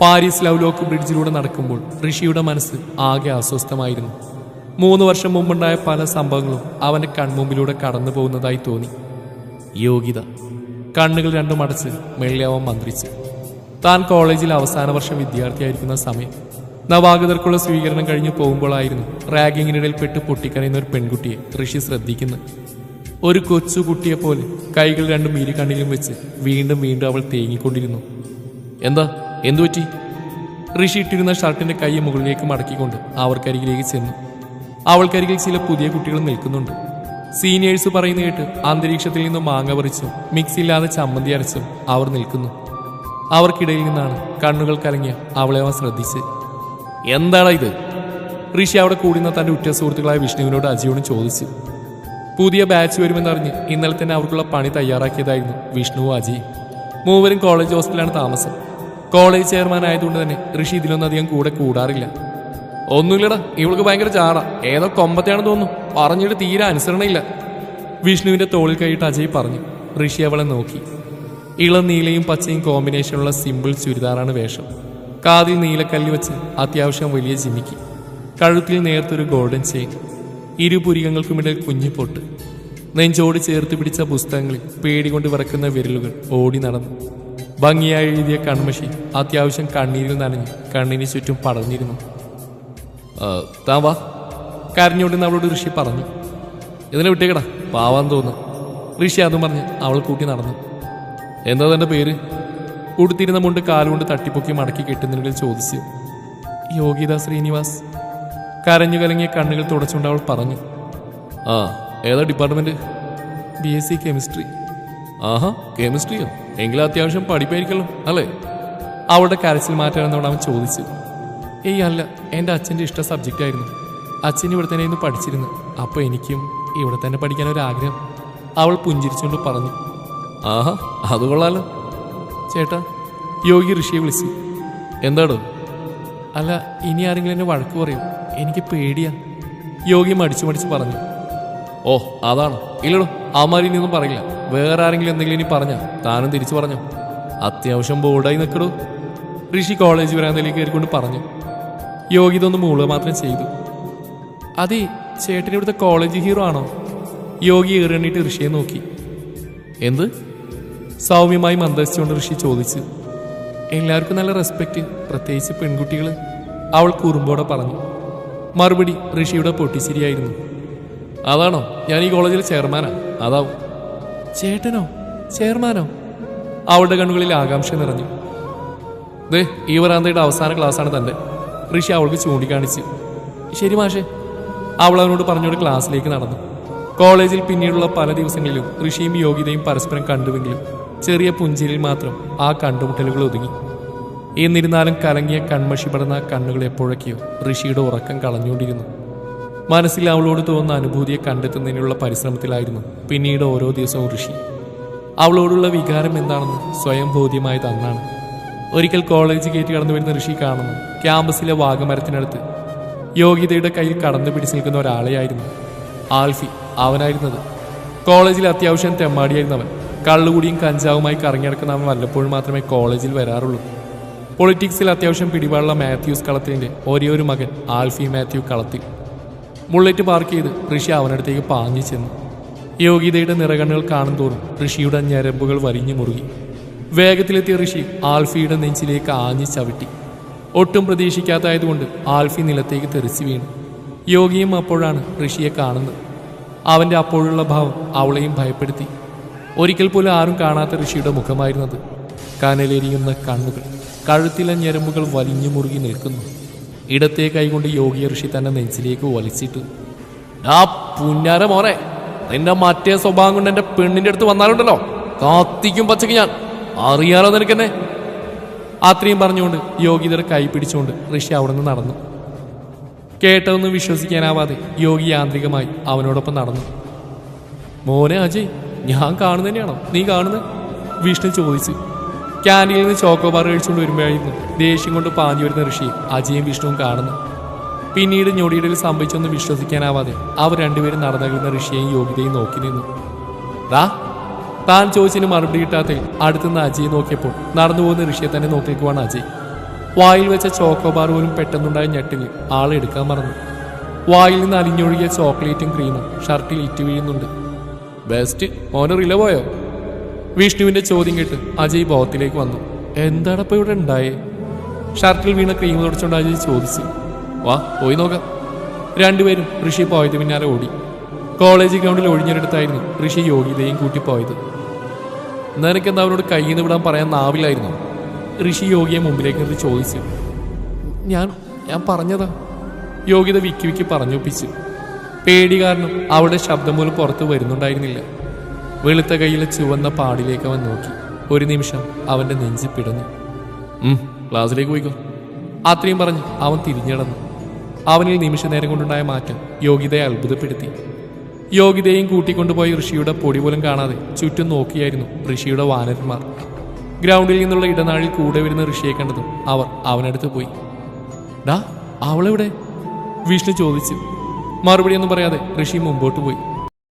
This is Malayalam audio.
പാരീസ് ലവ്ലോക്ക് ബ്രിഡ്ജിലൂടെ നടക്കുമ്പോൾ ഋഷിയുടെ മനസ്സ് ആകെ അസ്വസ്ഥമായിരുന്നു. 3 വർഷം മുമ്പുണ്ടായ പല സംഭവങ്ങളും അവന്റെ കൺമുമ്പിലൂടെ കടന്നു പോകുന്നതായി തോന്നി. യോഗ്യത. കണ്ണുകൾ രണ്ടും അടച്ച് മെല്ലെ അവൻ മന്ത്രിച്ചു. താൻ കോളേജിൽ അവസാന വർഷം വിദ്യാർത്ഥിയായിരിക്കുന്ന സമയം നവാഗതർക്കുള്ള സ്വീകരണം കഴിഞ്ഞു പോകുമ്പോഴായിരുന്നു റാഗിങ്ങിനിടയിൽ പെട്ട് പൊട്ടിക്കരയുന്ന ഒരു പെൺകുട്ടിയെ ഋഷി ശ്രദ്ധിക്കുന്നു. ഒരു കൊച്ചുകുട്ടിയെ പോലെ കൈകൾ രണ്ടും ഇരു കണ്ണിലും വെച്ച് വീണ്ടും വീണ്ടും അവൾ തേങ്ങിക്കൊണ്ടിരുന്നു. എന്താ, എന്തുപറ്റി? ഋഷി ഇട്ടിരുന്ന ഷർട്ടിന്റെ കൈ മുകളിലേക്ക് മടക്കിക്കൊണ്ട് അവർക്കരികിലേക്ക് ചെന്നു. അവൾക്കരികിൽ ചില പുതിയ കുട്ടികൾ നിൽക്കുന്നുണ്ട്. സീനിയേഴ്സ് പറയുന്ന കേട്ട് അന്തരീക്ഷത്തിൽ നിന്നും മാങ്ങ പറിച്ചും മിക്സില്ലാതെ ചമ്മന്തി അരച്ചും അവർ നിൽക്കുന്നു. അവർക്കിടയിൽ നിന്നാണ് കണ്ണുകൾ കലങ്ങിയ അവളെ അവൻ ശ്രദ്ധിച്ച്. എന്താടാ ഇത്? ഋഷി അവിടെ കൂടുന്ന തന്റെ ഉറ്റ സുഹൃത്തുക്കളായ വിഷ്ണുവിനോട് അജിയോടും ചോദിച്ചു. പുതിയ ബാച്ച് വരുമെന്നറിഞ്ഞ് ഇന്നലെ തന്നെ അവർക്കുള്ള പണി തയ്യാറാക്കിയതായിരുന്നു വിഷ്ണുവും അജിയും. മൂവരും കോളേജ് ഹോസ്റ്റലിലാണ് താമസം. കോളേജ് ചെയർമാൻ ആയതുകൊണ്ട് തന്നെ ഋഷി ഇതിലൊന്നും അധികം കൂടെ കൂടാറില്ല. ഒന്നുമില്ലടാ, ഇവൾക്ക് ഭയങ്കര ചാറ, ഏതോ കൊമ്പത്തെയാണെന്ന് തോന്നുന്നു, പറഞ്ഞിട്ട് തീരെ അനുസരണയില്ല. വിഷ്ണുവിന്റെ തോളിൽ കൈയിട്ട് അജയ് പറഞ്ഞു. ഋഷി അവളെ നോക്കി. ഇളം നീലയും പച്ചയും കോമ്പിനേഷനുള്ള സിമ്പിൾ ചുരിദാറാണ് വേഷം. കാതിൽ നീലക്കല്ല് വെച്ച് അത്യാവശ്യം വലിയ ജിമിക്കി, കഴുത്തിൽ നേർത്തൊരു ഗോൾഡൻ ചെയിൻ, ഇരുപുരികങ്ങൾക്കുമിടയിൽ കുഞ്ഞു പൊട്ട്. നെഞ്ചോട് ചേർത്ത് പിടിച്ച പുസ്തകങ്ങളിൽ പേടികൊണ്ട് വിറക്കുന്ന വിരലുകൾ ഓടി നടന്നു. ഭംഗിയായി എഴുതിയ കൺമഷി അത്യാവശ്യം കണ്ണീരിൽ നനഞ്ഞ് കണ്ണിന് ചുറ്റും പടർന്നിരുന്നു. താൻ വാ, കരഞ്ഞോണ്ടെന്ന് അവളോട് ഋഷി പറഞ്ഞു. ഇതിനെ വിട്ടേക്കടാ, പാവാൻ തോന്നുന്നു. ഋഷി അതും പറഞ്ഞ് അവൾ കൂട്ടി നടന്നു. എന്താ തന്റെ പേര്? ഉടുത്തിരുന്ന മുണ്ട് കാലുകൊണ്ട് തട്ടിപ്പൊക്കി മടക്കി കെട്ടുന്നതിൽ ചോദിച്ചു. യോഗ്യത ശ്രീനിവാസ്. കരഞ്ഞു കലങ്ങിയ കണ്ണുകൾ തുടച്ചുകൊണ്ട് അവൾ പറഞ്ഞു. ആ, ഏതാ ഡിപ്പാർട്ട്മെന്റ്? BSc chemistry. ആഹാ, കെമിസ്ട്രിയോ? എങ്കിലും അത്യാവശ്യം പഠിപ്പായിരിക്കല്ലോ അല്ലേ? അവളുടെ കരച്ചിൽ മാറ്റാനെന്നോട് അവൻ ചോദിച്ചു. ഏയ് അല്ല, എൻ്റെ അച്ഛൻ്റെ ഇഷ്ട സബ്ജക്റ്റ് ആയിരുന്നു. അച്ഛൻ ഇവിടെ തന്നെ ഇന്ന് പഠിച്ചിരുന്നു. അപ്പോൾ എനിക്കും ഇവിടെ തന്നെ പഠിക്കാനൊരാഗ്രഹം. അവൾ പുഞ്ചിരിച്ചുകൊണ്ട് പറഞ്ഞു. ആഹാ, അത് കൊള്ളാലോ. ചേട്ടാ, യോഗി ഋഷിയെ വിളിച്ചു. എന്താടോ? അല്ല, ഇനി ആരെങ്കിലും എന്നെ വഴക്ക് പറയും, എനിക്ക് പേടിയാ. യോഗി മടിച്ചു പറഞ്ഞു. ഓ, അതാണ്. ഇല്ലടോ, അമാരിനൊന്നും പറയില്ല. വേറെ ആരെങ്കിലും എന്തെങ്കിലും ഇനി പറഞ്ഞാ താനും തിരിച്ചു പറഞ്ഞോ. അത്യാവശ്യം ബോർഡായി നിൽക്കടോ. ഋഷി കോളേജ് വരാന്തയിലേക്ക് കയറിക്കൊണ്ട് പറഞ്ഞു. യോഗി ഇതൊന്ന് മൂളുക മാത്രം ചെയ്തു. അതെ, ചേട്ടൻ ഇവിടുത്തെ കോളേജ് ഹീറോ ആണോ? യോഗി ഏറിയണിട്ട് ഋഷിയെ നോക്കി. എന്ത്? സൗമ്യമായി മന്ദസിച്ചുകൊണ്ട് ഋഷി ചോദിച്ചു. എല്ലാവർക്കും നല്ല റെസ്പെക്റ്റ്, പ്രത്യേകിച്ച് പെൺകുട്ടികൾ, അവൾ കുറുമ്പോടെ പറഞ്ഞു. മറുപടി ഋഷിയുടെ പൊട്ടിച്ചിരിയായിരുന്നു. അതാണോ? ഞാൻ ഈ കോളേജിൽ ചെയർമാനാ, അതാവും. ചേട്ടനോ? ചെയർമാനോ? അവളുടെ കണ്ണുകളിൽ ആകാംക്ഷ നിറഞ്ഞു. ദേ, ഈ വരാന്തയുടെ അവസാന ക്ലാസ്സാണ് തൻ്റെ. ഋഷി അവൾക്ക് ചൂണ്ടിക്കാണിച്ചു. ശരി മാഷേ, അവൾ അവനോട് പറഞ്ഞോട് ക്ലാസ്സിലേക്ക് നടന്നു. കോളേജിൽ പിന്നീടുള്ള പല ദിവസങ്ങളിലും ഋഷിയും യോഗ്യതയും പരസ്പരം കണ്ടുവെങ്കിലും ചെറിയ പുഞ്ചിരിയിൽ മാത്രം ആ കണ്ടുമുട്ടലുകൾ ഒതുങ്ങി. എന്നിരുന്നാലും കലങ്ങിയ കൺമഷി പടർന്ന കണ്ണുകൾ എപ്പോഴൊക്കെയോ ഋഷിയുടെ ഉറക്കം കളഞ്ഞുകൊണ്ടിരുന്നു. മനസ്സിൽ അവളോട് തോന്നുന്ന അനുഭൂതിയെ കണ്ടെത്തുന്നതിനുള്ള പരിശ്രമത്തിലായിരുന്നു പിന്നീട് ഓരോ ദിവസവും ഋഷി. അവളോടുള്ള വികാരം എന്താണെന്ന് സ്വയം ബോധ്യമായത് അന്നാണ്. ഒരിക്കൽ കോളേജ് ഗേറ്റ് കടന്നു വരുന്ന ഋഷി കാണുന്നു ക്യാമ്പസിലെ വാഗമരത്തിനടുത്ത് യോഗ്യതയുടെ കയ്യിൽ കടന്നു പിടിച്ചു നിൽക്കുന്ന ഒരാളെയായിരുന്നു. ആൽഫി അവനായിരുന്നത്. കോളേജിൽ അത്യാവശ്യം തെമ്മാടിയായിരുന്നവൻ. കള്ളുകൂടിയും കഞ്ചാവുമായി കറങ്ങിടക്കുന്ന അവൻ വല്ലപ്പോഴും മാത്രമേ കോളേജിൽ വരാറുള്ളൂ. പൊളിറ്റിക്സിൽ അത്യാവശ്യം പിടിപാടുള്ള മാത്യൂസ് കളത്തിൻ്റെ ഒരേയൊരു മകൻ ആൽഫി മാത്യു കളത്തിൽ. ബുള്ളറ്റ് പാർക്ക് ചെയ്ത് ഋഷി അവനടുത്തേക്ക് പാഞ്ഞു ചെന്നു. യോഗ്യതയുടെ നിറകണ്ണുകൾ കാണും തോറും ഋഷിയുടെ ഞരമ്പുകൾ വലിഞ്ഞു മുറുകി. വേഗത്തിലെത്തിയ ഋഷി ആൽഫിയുടെ നെഞ്ചിലേക്ക് ആഞ്ഞു ചവിട്ടി. ഒട്ടും പ്രതീക്ഷിക്കാത്തതായതുകൊണ്ട് ആൽഫി നിലത്തേക്ക് തെറിച്ചു വീണു. യോഗിയും അപ്പോഴാണ് ഋഷിയെ കാണുന്നത്. അവൻ്റെ അപ്പോഴുള്ള ഭാവം അവളെയും ഭയപ്പെടുത്തി. ഒരിക്കൽ പോലും ആരും കാണാത്ത ഋഷിയുടെ മുഖമായിരുന്നത്. കനലെരിയുന്ന കണ്ണുകൾ, കഴുത്തിലെ ഞരമ്പുകൾ വലിഞ്ഞു മുറുകി നിൽക്കുന്നു. ഇടത്തെ കൈകൊണ്ട് യോഗിയ ഋഷി തന്നെ നെഞ്ചിലേക്ക് വലിച്ചിട്ടു. ആ പുന്നാര മോനെ, നിന്റെ മറ്റേ സ്വഭാവം കൊണ്ട് എൻ്റെ പെണ്ണിൻ്റെ അടുത്ത് വന്നാലുണ്ടല്ലോ, കാത്തിക്കും പച്ചക്ക് ഞാൻ, അറിയാലോ നിനക്കെന്നെ. അത്രയും പറഞ്ഞുകൊണ്ട് യോഗിതയുടെ കൈ പിടിച്ചുകൊണ്ട് ഋഷി അവിടെ നിന്ന് നടന്നു. കേട്ടതൊന്നും വിശ്വസിക്കാനാവാതെ യോഗി യാന്ത്രികമായി അവനോടൊപ്പം നടന്നു. മോനെ അജയ്, ഞാൻ കാണുന്ന തന്നെയാണോ നീ കാണുന്നത്? വിഷ്ണു ചോദിച്ചു. ക്യാൻറ്റീനിൽ നിന്ന് ചോക്കോബാർ കഴിച്ചുകൊണ്ട് വരുമ്പോഴായിരുന്നു ദേഷ്യം കൊണ്ട് പാഞ്ഞു വരുന്ന ഋഷി അജയും വിഷ്ണുവും കാണുന്നു. പിന്നീട് ഞൊടിയിടയിൽ സംഭവിച്ചൊന്നും വിശ്വസിക്കാനാവാതെ അവർ രണ്ടുപേരും നടന്നകലുന്ന ഋഷിയെയും യോഗ്യതയും നോക്കി നിന്നു. താൻ ചോദിച്ചതിന് മറുപടി കിട്ടാത്ത അടുത്തുനിന്ന് അജയ് നോക്കിയപ്പോൾ നടന്നു പോകുന്ന ഋഷിയെ തന്നെ നോക്കിക്കുവാണ് അജയ്. വായിൽ വെച്ച ചോക്കോബാർ പോലും പെട്ടെന്നുണ്ടായ ഞെട്ടിൽ ആളെടുക്കാൻ മറന്നു. വായിൽ നിന്ന് അലിഞ്ഞൊഴുകിയ ചോക്ലേറ്റും ക്രീമും ഷർട്ടിൽ ഇറ്റു വീഴുന്നുണ്ട്. ബെസ്റ്റ്, മോന് റില പോയോ? വിഷ്ണുവിന്റെ ചോദ്യം കേട്ട് അജയ് ബോധത്തിലേക്ക് വന്നു. എന്താണപ്പോ ഇവിടെ ഉണ്ടായേ? ഷർട്ടിൽ വീണ ക്രീം തുടച്ചുകൊണ്ട് അജയ് ചോദിച്ചു. വാ പോയി നോക്കാം. രണ്ടുപേരും ഋഷി പോയത് പിന്നാലെ ഓടി. കോളേജ് ഗ്രൗണ്ടിൽ ഒഴിഞ്ഞെടുത്തായിരുന്നു ഋഷി യോഗ്യതയും കൂട്ടി പോയത്. നിനക്കെന്താ അവനോട് കയ്യിൽ നിന്ന് വിടാൻ പറയാൻ നാവില്ലായിരുന്നു? ഋഷി യോഗിയെ മുമ്പിലേക്ക് നിർത്തി ചോദിച്ചു. ഞാൻ പറഞ്ഞതാ, യോഗ്യത വിക്കി വിക്കി പറഞ്ഞൊപ്പിച്ചു. പേടി കാരണം അവളുടെ ശബ്ദം പോലും പുറത്തു വരുന്നുണ്ടായിരുന്നില്ല. വെളുത്ത കൈയിലെ ചുവന്ന പാടിലേക്ക് അവൻ നോക്കി. ഒരു നിമിഷം അവന്റെ നെഞ്ചി പിടഞ്ഞു. ക്ലാസ്സിലേക്ക് പോയിക്കോ. അത്രയും പറഞ്ഞ് അവൻ തിരിഞ്ഞടന്നു. അവനിൽ നിമിഷ നേരം കൊണ്ടുണ്ടായ മാറ്റം യോഗ്യതയെ അത്ഭുതപ്പെടുത്തി. യോഗ്യതയും കൂട്ടിക്കൊണ്ടുപോയി ഋഷിയുടെ പൊടി പോലും കാണാതെ ചുറ്റും നോക്കിയായിരുന്നു ഋഷിയുടെ വാനരന്മാർ. ഗ്രൗണ്ടിൽ നിന്നുള്ള ഇടനാഴിൽ കൂടെ വരുന്ന ഋഷിയെ കണ്ടതും അവർ അവനടുത്ത് പോയി. ഡാ അവളെവിടെ? വിഷ്ണു ചോദിച്ചു. മറുപടിയൊന്നും പറയാതെ ഋഷി മുമ്പോട്ട് പോയി.